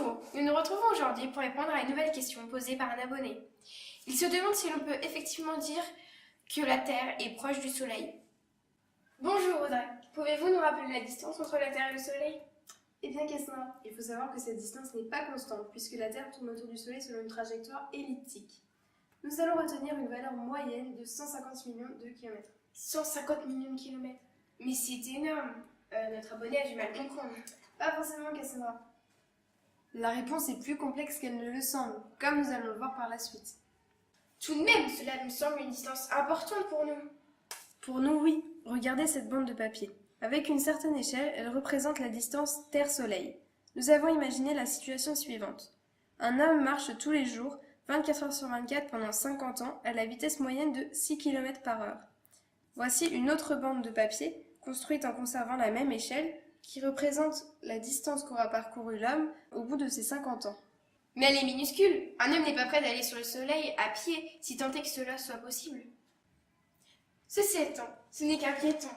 Bonjour, nous nous retrouvons aujourd'hui pour répondre à une nouvelle question posée par un abonné. Il se demande si l'on peut effectivement dire que la Terre est proche du Soleil. Bonjour Audrey, pouvez-vous nous rappeler la distance entre la Terre et le Soleil? Eh bien Cassandra, il faut savoir que cette distance n'est pas constante puisque la Terre tourne autour du Soleil selon une trajectoire elliptique. Nous allons retenir une valeur moyenne de 150 millions de kilomètres. 150 millions de kilomètres. Mais c'est énorme. Notre abonné a du mal comprendre. Pas forcément Cassandra. La réponse est plus complexe qu'elle ne le semble, comme nous allons le voir par la suite. Tout de même, cela me semble une distance importante pour nous. Pour nous, oui. Regardez cette bande de papier. Avec une certaine échelle, elle représente la distance Terre-Soleil. Nous avons imaginé la situation suivante. Un homme marche tous les jours, 24 heures sur 24 pendant 50 ans, à la vitesse moyenne de 6 km par heure. Voici une autre bande de papier, construite en conservant la même échelle, qui représente la distance qu'aura parcouru l'homme au bout de ses 50 ans. Mais elle est minuscule. Un homme n'est pas prêt d'aller sur le Soleil à pied, si tant est que cela soit possible. Ceci étant, ce n'est qu'un piéton.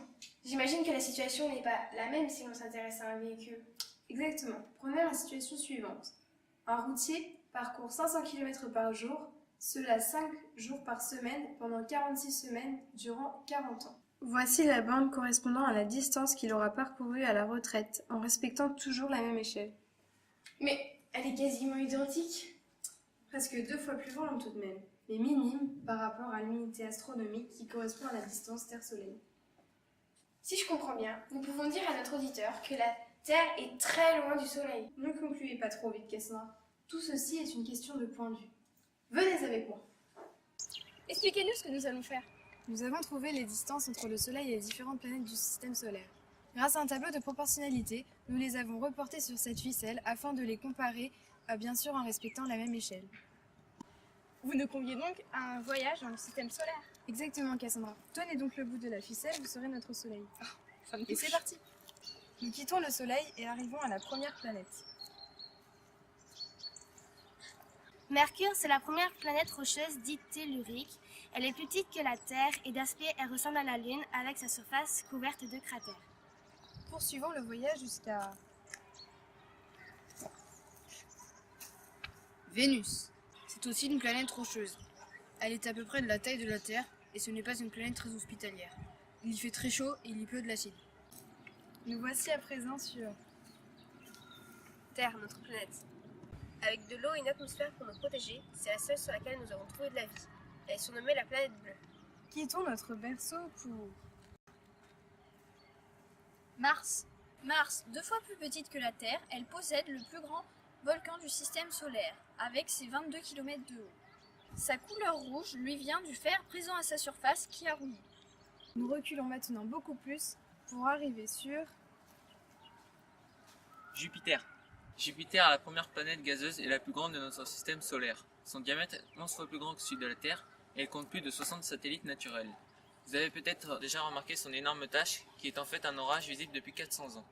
J'imagine que la situation n'est pas la même si l'on s'intéresse à un véhicule. Exactement. Prenons la situation suivante. Un routier parcourt 500 km par jour, cela 5 jours par semaine pendant 46 semaines durant 40 ans. Voici la bande correspondant à la distance qu'il aura parcourue à la retraite, en respectant toujours la même échelle. Mais elle est quasiment identique. Presque 2 fois plus grande tout de même, mais minime par rapport à l'unité astronomique qui correspond à la distance Terre-Soleil. Si je comprends bien, nous pouvons dire à notre auditeur que la Terre est très loin du Soleil. Ne concluez pas trop vite, Cassandra. Tout ceci est une question de point de vue. Venez avec moi. Expliquez-nous ce que nous allons faire. Nous avons trouvé les distances entre le Soleil et les différentes planètes du système solaire. Grâce à un tableau de proportionnalité, nous les avons reportés sur cette ficelle afin de les comparer, bien sûr en respectant la même échelle. Vous nous conviez donc à un voyage dans le système solaire. Exactement, Cassandra. Tenez donc le bout de la ficelle, vous serez notre Soleil. Ça me Et touche. c'est parti. Nous quittons le Soleil et arrivons à la première planète. Mercure, c'est la première planète rocheuse dite tellurique. Elle est plus petite que la Terre et d'aspect, elle ressemble à la Lune avec sa surface couverte de cratères. Poursuivons le voyage jusqu'à Vénus. C'est aussi une planète rocheuse. Elle est à peu près de la taille de la Terre et ce n'est pas une planète très hospitalière. Il y fait très chaud et il y pleut de l'acide. Nous voici à présent sur Terre, notre planète. Avec de l'eau et une atmosphère pour nous protéger, c'est la seule sur laquelle nous avons trouvé de la vie. Elle est surnommée la planète bleue. Quittons notre berceau pour Mars. Mars, 2 fois plus petite que la Terre, elle possède le plus grand volcan du système solaire, avec ses 22 km de haut. Sa couleur rouge lui vient du fer présent à sa surface qui a rouillé. Nous reculons maintenant beaucoup plus pour arriver sur Jupiter. Jupiter est la première planète gazeuse et la plus grande de notre système solaire. Son diamètre est 11 fois plus grand que celui de la Terre et elle compte plus de 60 satellites naturels. Vous avez peut-être déjà remarqué son énorme tache qui est en fait un orage visible depuis 400 ans.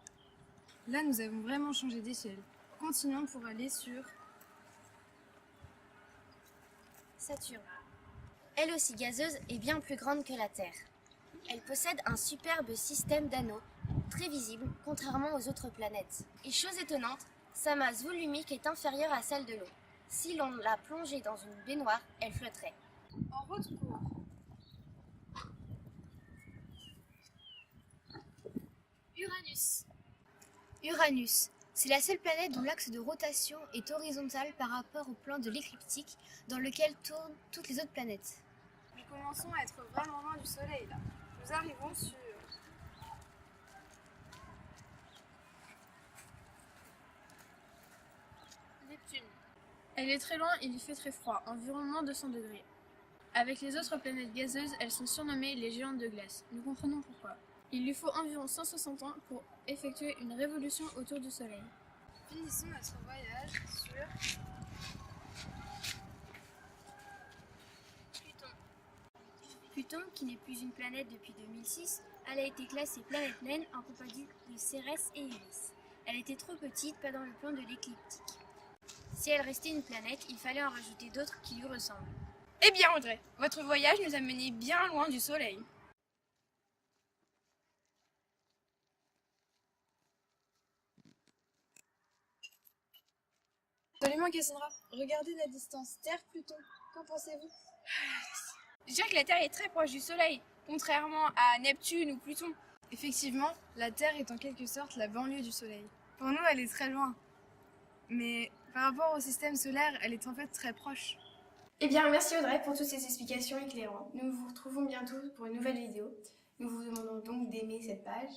Là, nous avons vraiment changé d'échelle. Continuons pour aller sur Saturne. Elle aussi gazeuse et bien plus grande que la Terre. Elle possède un superbe système d'anneaux, très visible contrairement aux autres planètes. Et chose étonnante, sa masse volumique est inférieure à celle de l'eau. Si l'on la plongeait dans une baignoire, elle flotterait. En route pour Uranus. Uranus, c'est la seule planète dont l'axe de rotation est horizontal par rapport au plan de l'écliptique dans lequel tournent toutes les autres planètes. Nous commençons à être vraiment loin du Soleil là. Nous arrivons sur Neptune. Elle est très loin, il y fait très froid, environ moins 200 degrés. Avec les autres planètes gazeuses, elles sont surnommées les géantes de glace. Nous comprenons pourquoi. Il lui faut environ 160 ans pour effectuer une révolution autour du Soleil. Finissons notre voyage sur Pluton, qui n'est plus une planète depuis 2006, elle a été classée planète naine en compagnie de Cérès et Iris. Elle était trop petite, pas dans le plan de l'écliptique. Si elle restait une planète, il fallait en rajouter d'autres qui lui ressemblent. Eh bien Audrey, votre voyage nous a menés bien loin du Soleil. Absolument, Cassandra. Regardez la distance Terre-Pluton. Qu'en pensez-vous? Je dirais que la Terre est très proche du Soleil, contrairement à Neptune ou Pluton. Effectivement, la Terre est en quelque sorte la banlieue du Soleil. Pour nous, elle est très loin. Mais par rapport au système solaire, elle est en fait très proche. Eh bien, merci Audrey pour toutes ces explications éclairantes. Nous vous retrouvons bientôt pour une nouvelle vidéo. Nous vous demandons donc d'aimer cette page